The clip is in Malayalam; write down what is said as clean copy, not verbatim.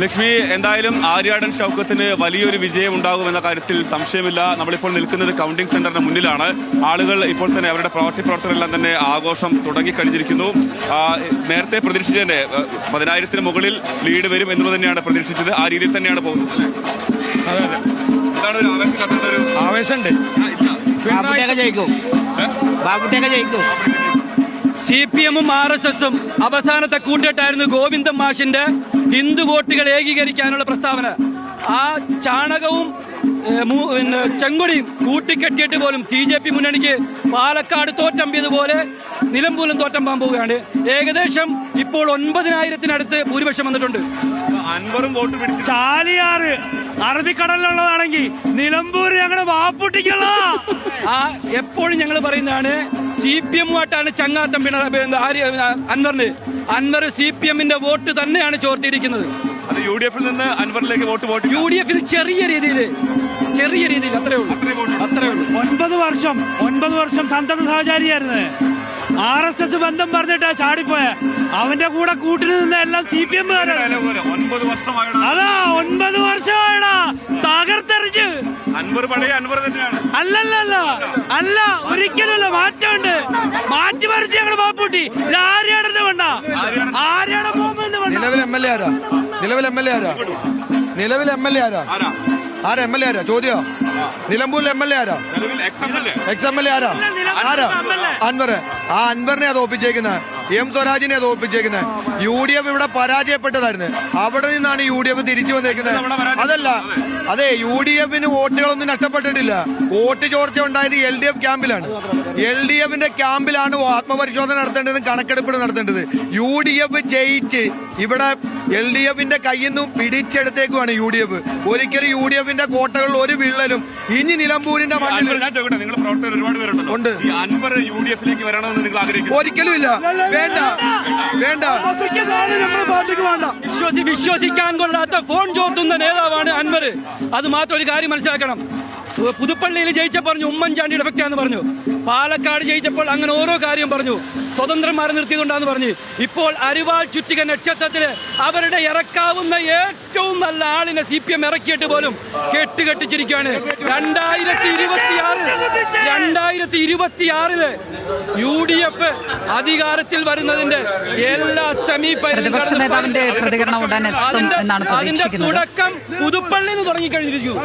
ലക്ഷ്മി, എന്തായാലും ആര്യാടൻ ഷൗക്കത്തിന് വലിയൊരു വിജയം ഉണ്ടാകുമെന്ന കാര്യത്തിൽ സംശയമില്ല. നമ്മളിപ്പോൾ നിൽക്കുന്നത് കൗണ്ടിംഗ് സെന്ററിന് മുന്നിലാണ്. ആളുകൾ ഇപ്പോൾ തന്നെ അവരുടെ പ്രവർത്തകരെല്ലാം തന്നെ ആഘോഷം തുടങ്ങിക്കഴിഞ്ഞിരിക്കുന്നു. നേരത്തെ പ്രതീക്ഷിച്ചതിന്റെ 10,000-ന് മുകളിൽ ലീഡ് വരും എന്നുള്ളത് തന്നെയാണ് പ്രതീക്ഷിച്ചത്. ആ രീതിയിൽ തന്നെയാണ് പോകുന്നത്. എന്താണ് ഒരു ആവേശമുണ്ട്. CPM-ഉം RSS-ഉം അവസാനത്തെ കൂട്ടിട്ടായിരുന്നു ഗോവിന്ദൻ മാഷിന്റെ ഹിന്ദു വോട്ടുകൾ ഏകീകരിക്കാനുള്ള പ്രസ്താവന. ആ ചാണകവും ചെങ്കൊടിയും കൂട്ടിക്കെട്ടിയിട്ട് പോലും CJP മുന്നണിക്ക് പാലക്കാട് തോറ്റമ്പിയതുപോലെ നിലമ്പൂരും തോറ്റമ്പാൻ പോവുകയാണ്. ഏകദേശം ഇപ്പോൾ 9,000-നടുത്ത് ഭൂരിപക്ഷം വന്നിട്ടുണ്ട്. അൻവറും വോട്ട് പിടിച്ചു. ചാലിയാറ് അറബിക്കടലിലുള്ളതാണെങ്കിൽ നിലമ്പൂർ ഞങ്ങളുടെ വാപ്പുട്ടിക്കുള്ള എപ്പോഴും ഞങ്ങൾ പറയുന്നതാണ് CPM-മായിട്ടാണ് ചങ്ങാത്തം അൻവറിന്. അൻവർ CPM-ന്റെ വോട്ട് തന്നെയാണ് ചോർത്തിയിരിക്കുന്നത്. അത് UDF-ൽ നിന്ന് അൻവറിലേക്ക് വോട്ട് UDF-ൽ ചെറിയ രീതിയിൽ അത്രേ ഉള്ളൂ. 9 വർഷം സന്തത സഹചാരിയായിരുന്നു. RSS ബന്ധം പറഞ്ഞിട്ടാ ചാടിപ്പോയ അവന്റെ കൂടെ കൂട്ടിന് നിന്ന എല്ലാം CPM അതാ 9 വർഷമായടാ തകർത്തെറിച്ച്. അല്ല ഒരിക്കലല്ല, മാറ്റമുണ്ട്. മാറ്റിമറിച്ച് ഞങ്ങൾ മാപ്പൂട്ടി. ആര്യാടന്റെ വേണ്ട, ആര്യാടെ പോകുമ്പോ നിലവിൽ MLA ആരാ ചോദ്യം? നിലമ്പൂരിൽ MLA ആരാ? ex-MLA ആരാ? അൻവർ. ആ അൻവറിനെ തോൽപ്പിച്ചേക്കുന്നത്, M സ്വരാജിനെ തോൽപ്പിച്ചേക്കുന്നത്. UDF ഇവിടെ പരാജയപ്പെട്ടതായിരുന്നു. അവിടെ നിന്നാണ് UDF തിരിച്ചു വന്നേക്കുന്നത്. അതെ UDF-ന് വോട്ടുകളൊന്നും നഷ്ടപ്പെട്ടിട്ടില്ല. വോട്ട് ചോർച്ച ഉണ്ടായത് LDF ക്യാമ്പിലാണ്. LDF-ന്റെ ക്യാമ്പിലാണ് ആത്മപരിശോധന നടത്തേണ്ടത്, കണക്കെടുപ്പ് നടത്തേണ്ടത്. UDF ജയിച്ച് ഇവിടെ LDF-ന്റെ കയ്യിൽ നിന്ന് പിടിച്ചെടുത്തേക്കുവാണ് UDF. ഒരിക്കലും UDF-ന്റെ കോട്ടകളിൽ ഒരു വിള്ളലും ഇനി നിലമ്പൂരിന്റെ മണ്ണിൽ ഉണ്ട്. ഒരിക്കലും ഇല്ല. വേണ്ട. വിശ്വസിക്കാൻ കൊള്ളാത്ത ഫോൺ ചോർത്തുന്ന നേതാവാണ് അൻവർ. അത് മാത്രം ഒരു കാര്യം മനസ്സിലാക്കണം. പുതുപ്പള്ളിയിൽ ജയിച്ചപ്പോൾ പറഞ്ഞു ഉമ്മൻചാണ്ടിയുടെ എഫക്റ്റാന്ന് പറഞ്ഞു. പാലക്കാട് ജയിച്ചപ്പോൾ അങ്ങനെ ഓരോ കാര്യം പറഞ്ഞു. സ്വതന്ത്രന്മാരെ നിർത്തിയതുകൊണ്ടാന്ന് പറഞ്ഞു. ഇപ്പോൾ അരിവാൾ ചുറ്റിക നക്ഷത്രത്തില് അവരുടെ ഇറക്കാവുന്ന ഏറ്റവും നല്ല ആളിനെ CPM ഇറക്കിയിട്ട് പോലും കെട്ടുകെട്ടിച്ചിരിക്കുകയാണ്. 2026 UDF അധികാരത്തിൽ വരുന്നതിന്റെ എല്ലാ പ്രതിപക്ഷ നേതാവിന്റെ പ്രതികരണം ഉടൻ എത്തും എന്നാണ് പ്രതീക്ഷിക്കുന്നത്. തുടക്കം പുതുപ്പള്ളിയിൽ നിന്ന് തുടങ്ങിക്കഴിഞ്ഞിരിക്കുന്നു.